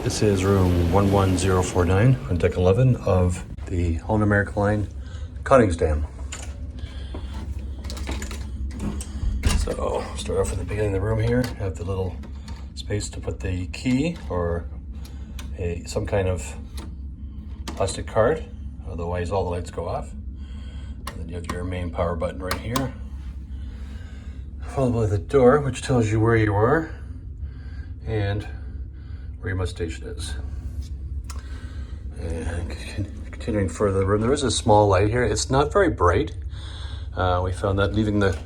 This is room 11049 on deck 11 of the Holland America Line Koningsdam. So start off at the beginning of the room here. Have the little space to put the key or some kind of plastic card, otherwise all the lights go off. And then you have your main power button right here, followed by the door, which tells you where you are and where your mud station is. And continuing further the room, there is a small light here. It's not very bright. We found that leaving the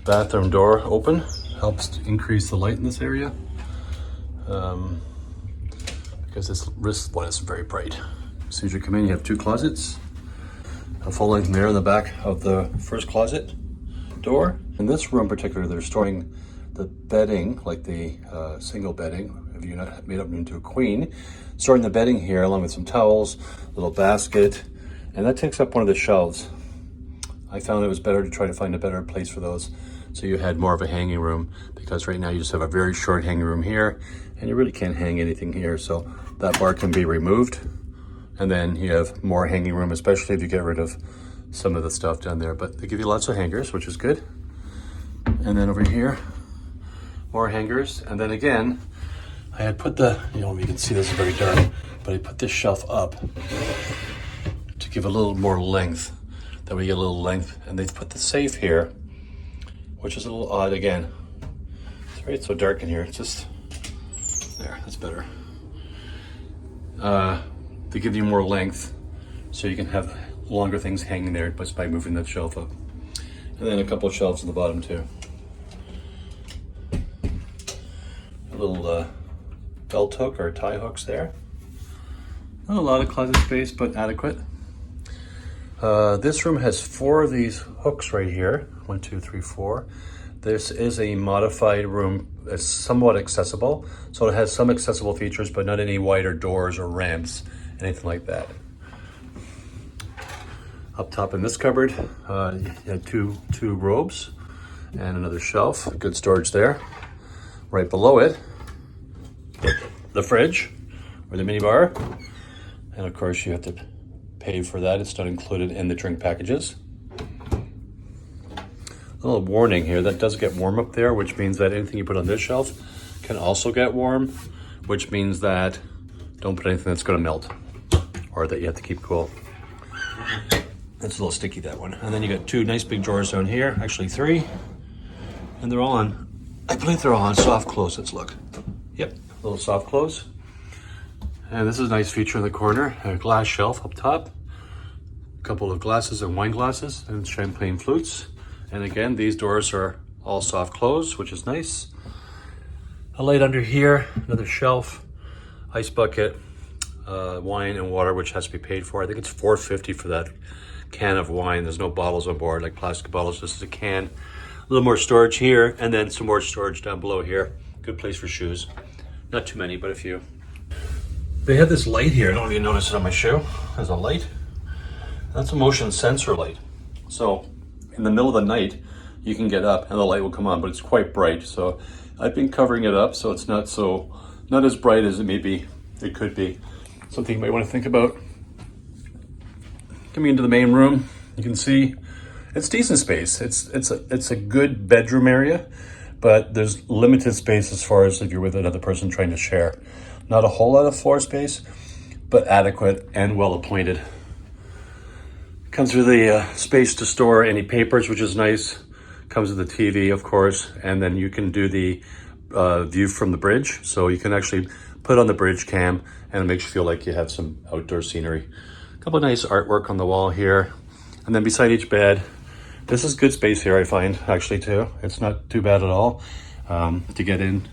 bathroom door open helps to increase the light in this area, because this one is very bright. As soon as you come in, you have two closets, a full length mirror in the back of the first closet door. In this room in particular, they're storing the bedding, like the single bedding, if you're not made up into a queen, storing the bedding here along with some towels, a little basket, and that takes up one of the shelves. I found it was better to try to find a better place for those, so you had more of a hanging room, because right now you just have a very short hanging room here, and you really can't hang anything here, so that bar can be removed, and then you have more hanging room, especially if you get rid of some of the stuff down there. But they give you lots of hangers, which is good. And then over here, more hangers, and then again, I had put the, you can see this is very dark, but I put this shelf up to give a little more length. That way you get a little length, and they put the safe here, which is a little odd again. It's so dark in here. It's just there. That's better. They give you more length, so you can have longer things hanging there just by moving that shelf up. And then a couple of shelves in the bottom too. A little belt hook or tie hooks there. Not a lot of closet space, but adequate. This room has 4 of these hooks right here. 1, 2, 3, 4. This is a modified room. It's somewhat accessible. So it has some accessible features, but not any wider doors or ramps, anything like that. Up top in this cupboard, you had two robes and another shelf. Good storage there. Right below it, the fridge or the mini bar. And of course you have to pay for that. It's not included in the drink packages. A little warning here, that does get warm up there, which means that anything you put on this shelf can also get warm, which means that don't put anything that's going to melt or that you have to keep cool. That's a little sticky, that one. And then you got 2 nice big drawers down here, actually 3, and they're all on, I believe they're all on soft close. Let's look. Yep, a little soft close. And this is a nice feature in the corner, a glass shelf up top, a couple of glasses and wine glasses and champagne flutes. And again, these doors are all soft close, which is nice. A light under here, another shelf, ice bucket, wine and water, which has to be paid for. I think it's $4.50 for that can of wine. There's no bottles on board like plastic bottles. This is a can. A little more storage here, and then some more storage down below here. Good place for shoes. Not too many, but a few. They have this light here. I don't know if you notice it on my shoe. There's a light. That's a motion sensor light. So in the middle of the night, you can get up and the light will come on, but it's quite bright. So I've been covering it up so it's not as bright as it could be. Something you might want to think about. Coming into the main room, you can see it's decent space. It's a good bedroom area, but there's limited space as far as if you're with another person trying to share. Not a whole lot of floor space, but adequate and well appointed. Comes with a space to store any papers, which is nice. Comes with a TV, of course, and then you can do the view from the bridge. So you can actually put on the bridge cam, and it makes you feel like you have some outdoor scenery. A couple of nice artwork on the wall here. And then beside each bed, this is good space here, I find, actually, too. It's not too bad at all to get in.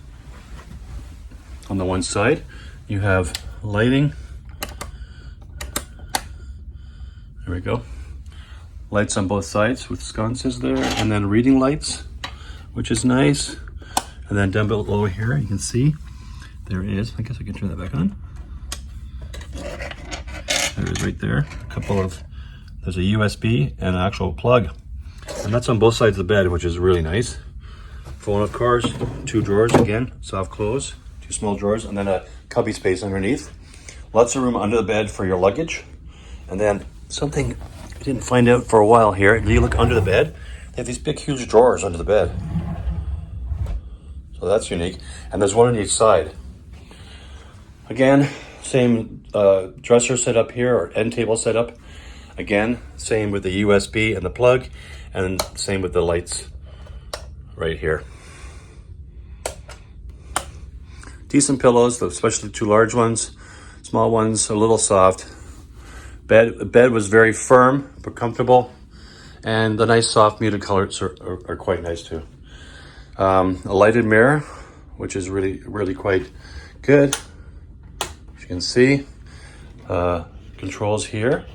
On the one side, you have lighting. There we go. Lights on both sides with sconces there, and then reading lights, which is nice. And then down below here, you can see there is, I guess I can turn that back on. There it is right there. There's a USB and an actual plug. And that's on both sides of the bed, which is really nice. Phone, of course, 2 drawers, again, soft close. 2 small drawers, and then a cubby space underneath. Lots of room under the bed for your luggage. And then something I didn't find out for a while here. If you look under the bed, they have these big, huge drawers under the bed. So that's unique. And there's one on each side. Again, same dresser setup here, or end table setup. Again, same with the USB and the plug, and same with the lights right here. Decent pillows, especially the 2 large ones. Small ones, a little soft. The bed was very firm but comfortable, and the nice soft muted colors are quite nice too. A lighted mirror, which is really quite good. As you can see, controls here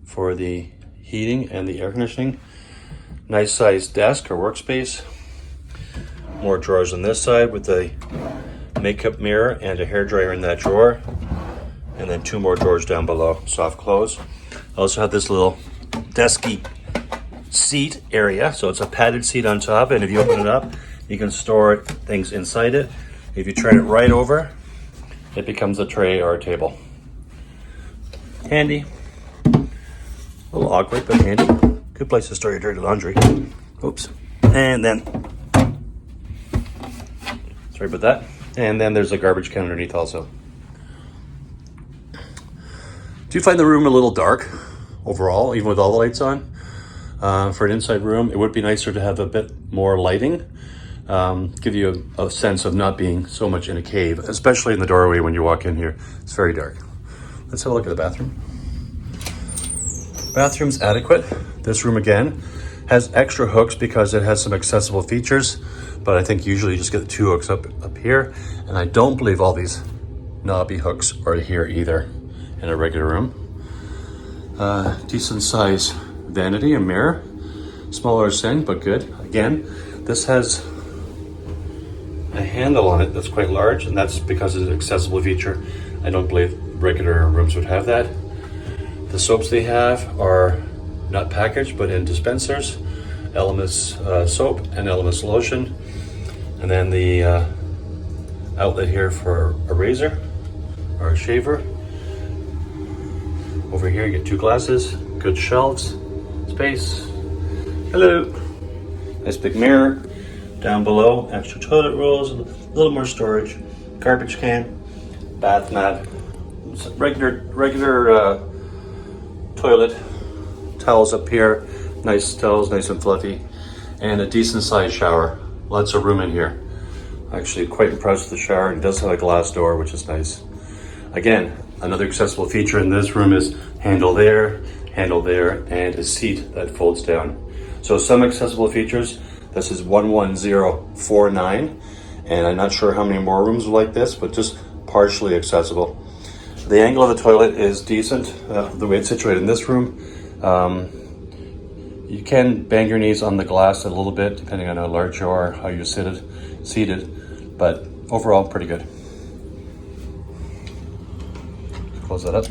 for the heating and the air conditioning. Nice sized desk or workspace. More drawers on this side with the makeup mirror and a hairdryer in that drawer. And then 2 more drawers down below, soft close. I also have this little desky seat area. So it's a padded seat on top, and if you open it up, you can store things inside it. If you turn it right over, it becomes a tray or a table. Handy. A little awkward, but handy. Good place to store your dirty laundry. Oops. And then, sorry about that. And then there's a garbage can underneath also. Do you find the room a little dark overall, even with all the lights on? For an inside room, it would be nicer to have a bit more lighting. Give you a sense of not being so much in a cave, especially in the doorway when you walk in here. It's very dark. Let's have a look at the bathroom. Bathroom's adequate. This room again has extra hooks because it has some accessible features, but I think usually you just get the 2 hooks up here, and I don't believe all these knobby hooks are here either in a regular room. Decent size vanity and mirror. Smaller sin, but good. Again, this has a handle on it that's quite large, and that's because it's an accessible feature. I don't believe regular rooms would have that. The soaps they have are not packaged, but in dispensers. Elemis soap and Elemis lotion. And then the outlet here for a razor or a shaver. Over here you get 2 glasses, good shelves, space. Hello. Nice big mirror. Down below, extra toilet rolls, a little more storage. Garbage can, bath mat, regular toilet. Towels up here, nice towels, nice and fluffy. And a decent sized shower. Lots of room in here. Actually quite impressed with the shower. It does have a glass door, which is nice. Again, another accessible feature in this room is handle there, and a seat that folds down. So some accessible features. This is 11049, and I'm not sure how many more rooms are like this, but just partially accessible. The angle of the toilet is decent, the way it's situated in this room. You can bang your knees on the glass a little bit, depending on how large you are, how you're seated, but overall pretty good. Close that up.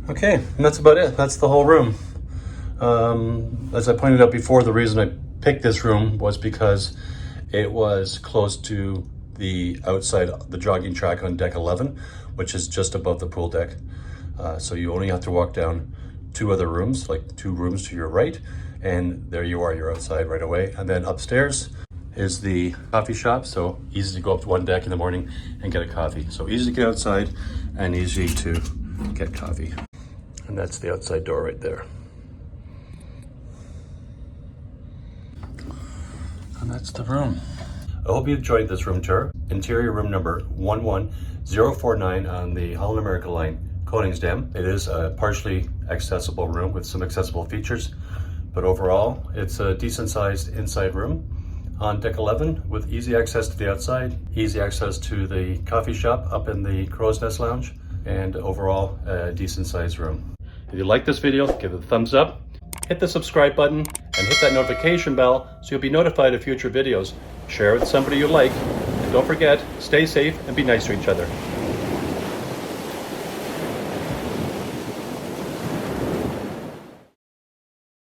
Okay, and that's about it. That's the whole room. As I pointed out before, the reason I picked this room was because it was close to the outside, the jogging track on deck 11, which is just above the pool deck. So you only have to walk down 2 other rooms, like 2 rooms to your right, and there you are, you're outside right away. And then upstairs is the coffee shop, so easy to go up to 1 deck in the morning and get a coffee. So easy to get outside and easy to get coffee. And that's the outside door right there. And that's the room. I hope you enjoyed this room tour. Interior room number 11049 on the Holland America line, Koningsdam. It is a partially accessible room with some accessible features, but overall it's a decent sized inside room on deck 11 with easy access to the outside, easy access to the coffee shop up in the Crow's Nest Lounge, and overall a decent sized room. If you like this video, give it a thumbs up, hit the subscribe button, and hit that notification bell so you'll be notified of future videos. Share it with somebody you like, and don't forget, stay safe and be nice to each other.